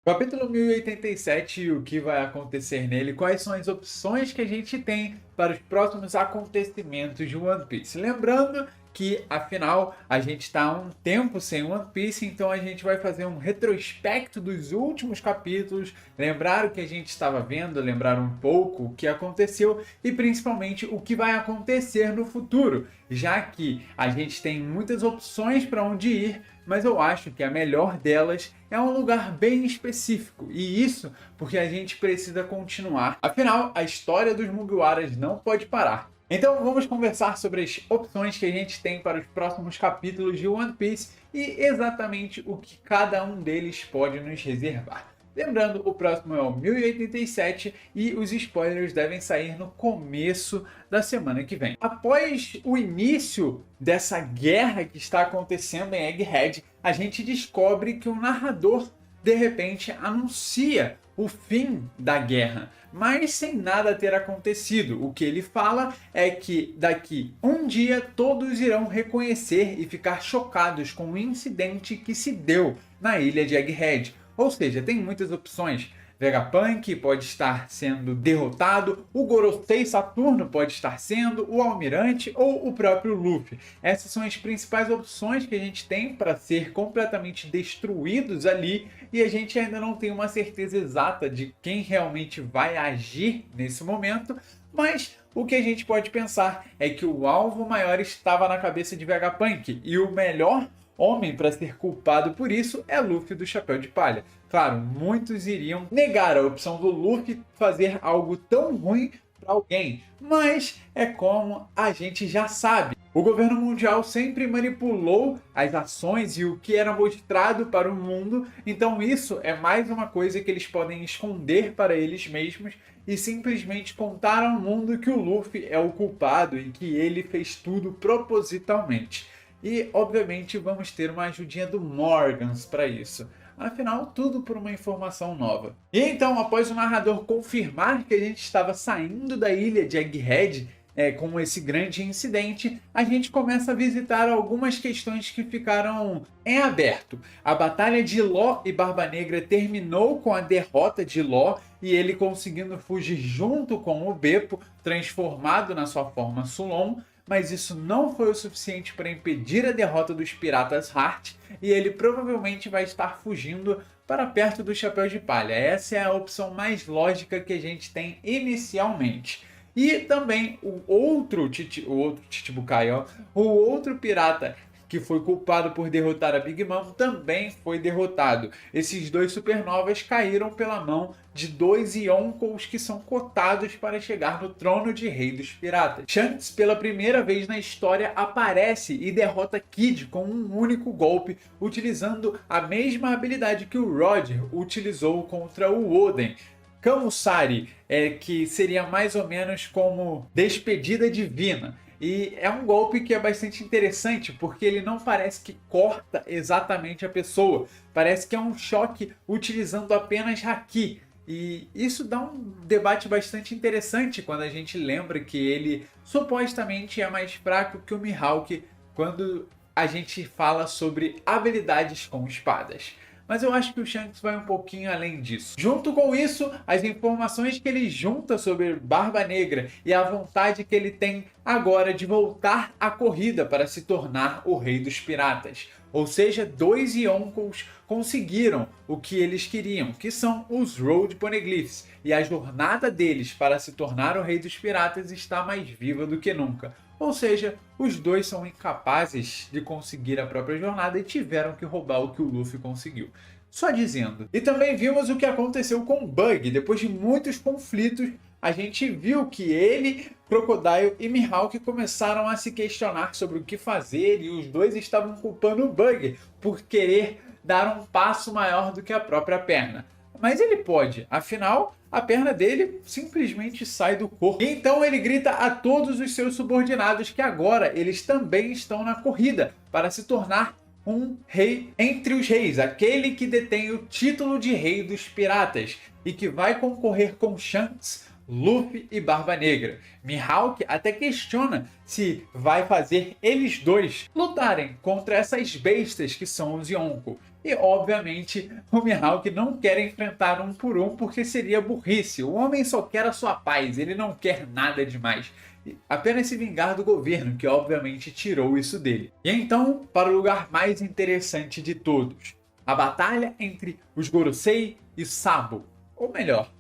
Capítulo 1087 e o que vai acontecer nele, quais são as opções que a gente tem para os próximos acontecimentos de One Piece. Lembrando que, afinal, a gente está há um tempo sem One Piece, então a gente vai fazer um retrospecto dos últimos capítulos, lembrar o que a gente estava vendo, lembrar um pouco o que aconteceu e principalmente o que vai acontecer no futuro, já que a gente tem muitas opções para onde ir, mas eu acho que a melhor delas é um lugar bem específico, e isso porque a gente precisa continuar. Afinal, a história dos Mugiwaras não pode parar. Então vamos conversar sobre as opções que a gente tem para os próximos capítulos de One Piece e exatamente o que cada um deles pode nos reservar. Lembrando, o próximo é o 1087 e os spoilers devem sair no começo da semana que vem. Após o início dessa guerra que está acontecendo em Egghead, a gente descobre que o narrador de repente anuncia o fim da guerra, mas sem nada ter acontecido. O que ele fala é que daqui um dia todos irão reconhecer e ficar chocados com o incidente que se deu na ilha de Egghead. Ou seja, tem muitas opções. Vegapunk pode estar sendo derrotado, o Gorosei Saturno pode estar sendo, o Almirante ou o próprio Luffy. Essas são as principais opções que a gente tem para ser completamente destruídos ali, e a gente ainda não tem uma certeza exata de quem realmente vai agir nesse momento, mas o que a gente pode pensar é que o alvo maior estava na cabeça de Vegapunk, e o melhor homem para ser culpado por isso é Luffy do Chapéu de Palha. Claro, muitos iriam negar a opção do Luffy fazer algo tão ruim para alguém, mas é como a gente já sabe. O governo mundial sempre manipulou as ações e o que era mostrado para o mundo, então isso é mais uma coisa que eles podem esconder para eles mesmos e simplesmente contar ao mundo que o Luffy é o culpado e que ele fez tudo propositalmente. E, obviamente, vamos ter uma ajudinha do Morgans para isso. Afinal, tudo por uma informação nova. E então, após o narrador confirmar que a gente estava saindo da ilha de Egghead, com esse grande incidente, a gente começa a visitar algumas questões que ficaram em aberto. A batalha de Law e Barba Negra terminou com a derrota de Law e ele conseguindo fugir junto com o Beppo, transformado na sua forma Sulon, mas isso não foi o suficiente para impedir a derrota dos piratas Heart e ele provavelmente vai estar fugindo para perto do Chapéu de Palha. Essa é a opção mais lógica que a gente tem inicialmente. E também o outro Chichibukai, o outro pirata que foi culpado por derrotar a Big Mom, também foi derrotado. Esses dois supernovas caíram pela mão de dois Yonkous que são cotados para chegar no trono de Rei dos Piratas. Shanks, pela primeira vez na história, aparece e derrota Kid com um único golpe, utilizando a mesma habilidade que o Roger utilizou contra o Oden. Kamusari, que seria mais ou menos como despedida divina. E é um golpe que é bastante interessante, porque ele não parece que corta exatamente a pessoa. Parece que é um choque utilizando apenas Haki. E isso dá um debate bastante interessante quando a gente lembra que ele supostamente é mais fraco que o Mihawk quando a gente fala sobre habilidades com espadas. Mas eu acho que o Shanks vai um pouquinho além disso. Junto com isso, as informações que ele junta sobre Barba Negra e a vontade que ele tem agora de voltar à corrida para se tornar o Rei dos Piratas. Ou seja, dois Yonkous conseguiram o que eles queriam, que são os Road Poneglyphs. E a jornada deles para se tornar o Rei dos Piratas está mais viva do que nunca. Ou seja, os dois são incapazes de conseguir a própria jornada e tiveram que roubar o que o Luffy conseguiu. Só dizendo. E também vimos o que aconteceu com o Bug. Depois de muitos conflitos, a gente viu que ele, Crocodile e Mihawk começaram a se questionar sobre o que fazer e os dois estavam culpando o Bug por querer dar um passo maior do que a própria perna. Mas ele pode, afinal, a perna dele simplesmente sai do corpo. Então ele grita a todos os seus subordinados que agora eles também estão na corrida para se tornar um rei entre os reis, aquele que detém o título de Rei dos Piratas e que vai concorrer com Shanks, Luffy e Barba Negra. Mihawk até questiona se vai fazer eles dois lutarem contra essas bestas que são os Yonko. E obviamente o Mihawk não quer enfrentar um por um porque seria burrice. O homem só quer a sua paz, ele não quer nada demais. Apenas se vingar do governo, que obviamente tirou isso dele. E então, para o lugar mais interessante de todos, a batalha entre os Gorosei e Sabo. Ou melhor,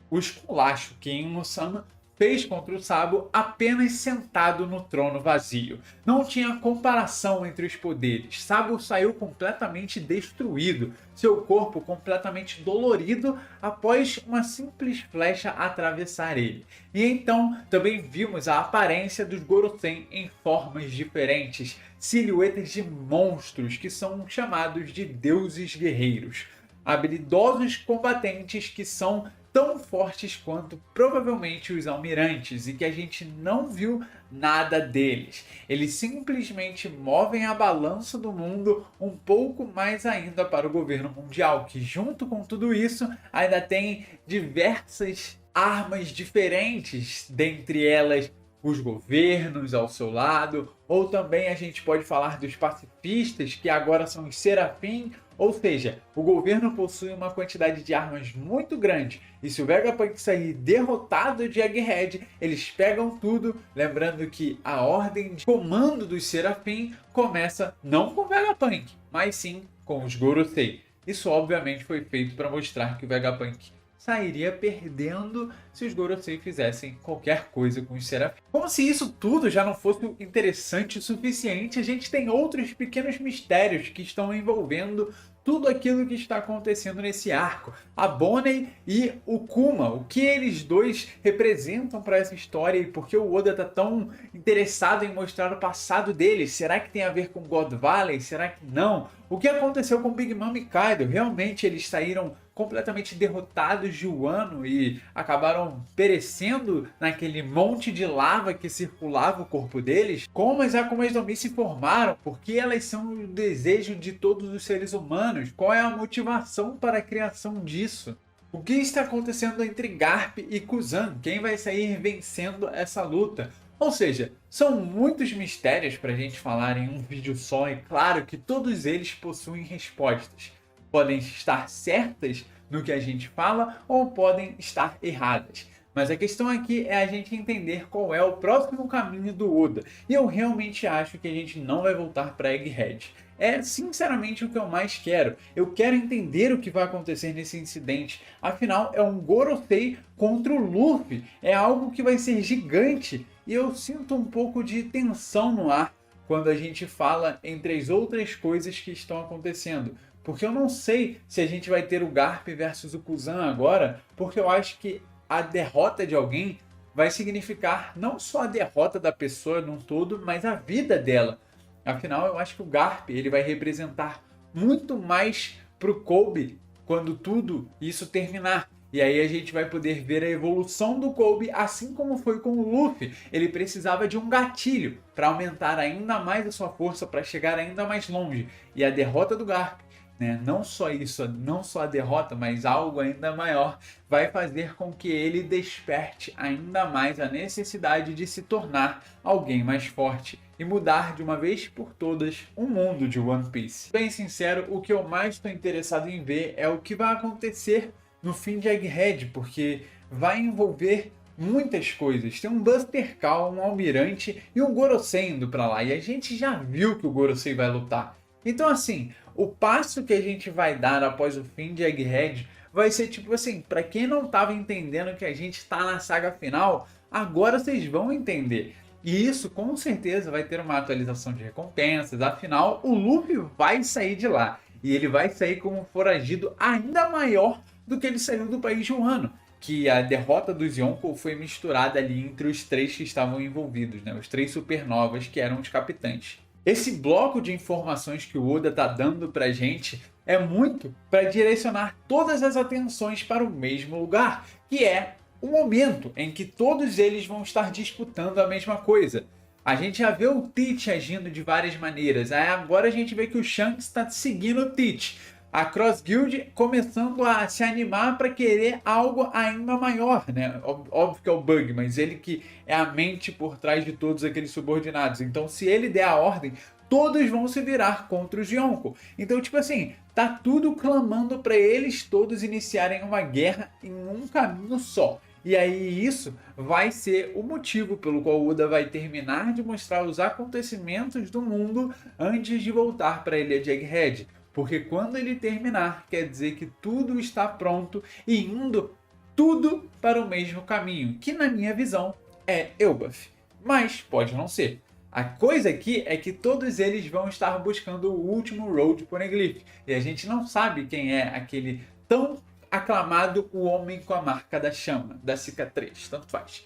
o esculacho que Ino-sama fez contra o Sabo apenas sentado no trono vazio. Não tinha comparação entre os poderes. Sabo saiu completamente destruído, seu corpo completamente dolorido após uma simples flecha atravessar ele. E então também vimos a aparência dos Gorosei em formas diferentes, silhuetas de monstros que são chamados de deuses guerreiros. Habilidosos combatentes que são tão fortes quanto provavelmente os almirantes e que a gente não viu nada deles. Eles simplesmente movem a balança do mundo um pouco mais ainda para o governo mundial, que junto com tudo isso ainda tem diversas armas diferentes, dentre elas os governos ao seu lado, ou também a gente pode falar dos pacifistas, que agora são os Serafim. Ou seja, o governo possui uma quantidade de armas muito grande, e se o Vegapunk sair derrotado de Egghead, eles pegam tudo, lembrando que a ordem de comando dos Serafim começa não com o Vegapunk, mas sim com os Gorosei. Isso obviamente foi feito para mostrar que o Vegapunk sairia perdendo se os Gorosei fizessem qualquer coisa com os Serafim. Como se isso tudo já não fosse interessante o suficiente, a gente tem outros pequenos mistérios que estão envolvendo tudo aquilo que está acontecendo nesse arco. A Bonnie e o Kuma, o que eles dois representam para essa história e por que o Oda está tão interessado em mostrar o passado deles. Será que tem a ver com God Valley? Será que não? O que aconteceu com Big Mom e Kaido? Realmente eles saíram completamente derrotados de Wano e acabaram perecendo naquele monte de lava que circulava o corpo deles? Como as Akumas no Mi se formaram? Por que elas são o desejo de todos os seres humanos? Qual é a motivação para a criação disso? O que está acontecendo entre Garp e Kuzan? Quem vai sair vencendo essa luta? Ou seja, são muitos mistérios para a gente falar em um vídeo só, e claro que todos eles possuem respostas. Podem estar certas no que a gente fala ou podem estar erradas. Mas a questão aqui é a gente entender qual é o próximo caminho do Oda. E eu realmente acho que a gente não vai voltar para Egghead. É sinceramente o que eu mais quero. Eu quero entender o que vai acontecer nesse incidente. Afinal, é um Gorosei contra o Luffy. É algo que vai ser gigante. E eu sinto um pouco de tensão no ar quando a gente fala entre as outras coisas que estão acontecendo. Porque eu não sei se a gente vai ter o Garp versus o Kuzan agora, porque eu acho que a derrota de alguém vai significar não só a derrota da pessoa num todo, mas a vida dela. Afinal, eu acho que o Garp ele vai representar muito mais pro Kobe quando tudo isso terminar. E aí a gente vai poder ver a evolução do Kobe, assim como foi com o Luffy. Ele precisava de um gatilho para aumentar ainda mais a sua força, para chegar ainda mais longe. E a derrota do Garp, né? Não só isso, não só a derrota, mas algo ainda maior, vai fazer com que ele desperte ainda mais a necessidade de se tornar alguém mais forte e mudar de uma vez por todas o mundo de One Piece. Bem sincero, o que eu mais estou interessado em ver é o que vai acontecer no fim de Egghead, porque vai envolver muitas coisas. Tem um Buster Call, um Almirante e um Gorosei indo pra lá, e a gente já viu que o Gorosei vai lutar. Então assim, o passo que a gente vai dar após o fim de Egghead vai ser tipo assim, pra quem não tava entendendo que a gente tá na saga final, agora vocês vão entender. E isso com certeza vai ter uma atualização de recompensas, afinal o Luffy vai sair de lá. E ele vai sair como um foragido ainda maior do que ele saiu do país de Wano. Que a derrota dos Yonko foi misturada ali entre os três que estavam envolvidos, né? Os três supernovas que eram os capitães. Esse bloco de informações que o Oda tá dando pra gente é muito para direcionar todas as atenções para o mesmo lugar, que é o momento em que todos eles vão estar disputando a mesma coisa. A gente já vê o Teach agindo de várias maneiras, aí agora a gente vê que o Shanks está seguindo o Teach. a Cross Guild começando a se animar para querer algo ainda maior, né? Óbvio que é o Bug, mas ele que é a mente por trás de todos aqueles subordinados. Então, se ele der a ordem, todos vão se virar contra os Yonko. Então, tipo assim, tá tudo clamando para eles todos iniciarem uma guerra em um caminho só. E aí isso vai ser o motivo pelo qual Oda vai terminar de mostrar os acontecimentos do mundo antes de voltar para a Ilha de Egghead. Porque quando ele terminar, quer dizer que tudo está pronto e indo tudo para o mesmo caminho, que na minha visão é Elbaf. Mas pode não ser. A coisa aqui é que todos eles vão estar buscando o último Road Poneglyph. E a gente não sabe quem é aquele tão aclamado o homem com a marca da chama, da cicatriz, tanto faz.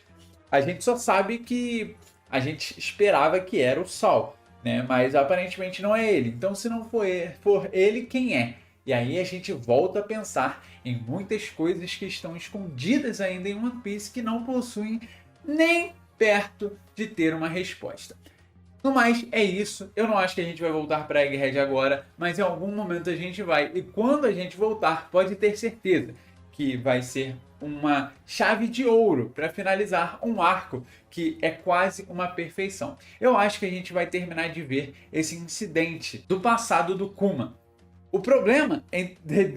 A gente só sabe que a gente esperava que era o Sol, né? Mas aparentemente não é ele. Então, se não for ele, quem é? E aí a gente volta a pensar em muitas coisas que estão escondidas ainda em One Piece que não possuem nem perto de ter uma resposta. No mais, é isso. Eu não acho que a gente vai voltar para Egghead agora, mas em algum momento a gente vai. E quando a gente voltar, pode ter certeza que vai ser uma chave de ouro para finalizar um arco que é quase uma perfeição. Eu acho que a gente vai terminar de ver esse incidente do passado do Kuma. O problema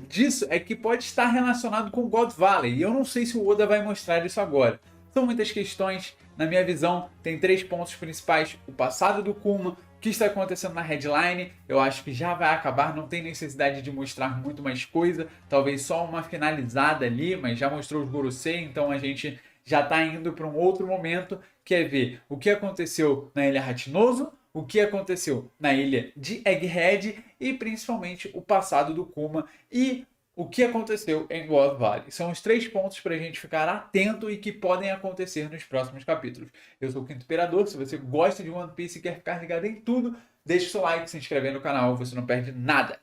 disso é que pode estar relacionado com God Valley, e eu não sei se o Oda vai mostrar isso agora. São muitas questões. Na minha visão, tem 3 pontos principais: o passado do Kuma, o que está acontecendo na headline. Eu acho que já vai acabar, não tem necessidade de mostrar muito mais coisa, talvez só uma finalizada ali, mas já mostrou os Gorosei, então a gente já está indo para um outro momento, que é ver o que aconteceu na Ilha Hachinoso, o que aconteceu na ilha de Egghead e principalmente o passado do Kuma e o que aconteceu em God Valley. São os 3 pontos para a gente ficar atento e que podem acontecer nos próximos capítulos. Eu sou o Quinto Imperador. Se você gosta de One Piece e quer ficar ligado em tudo, deixe seu like, se inscrever no canal, você não perde nada.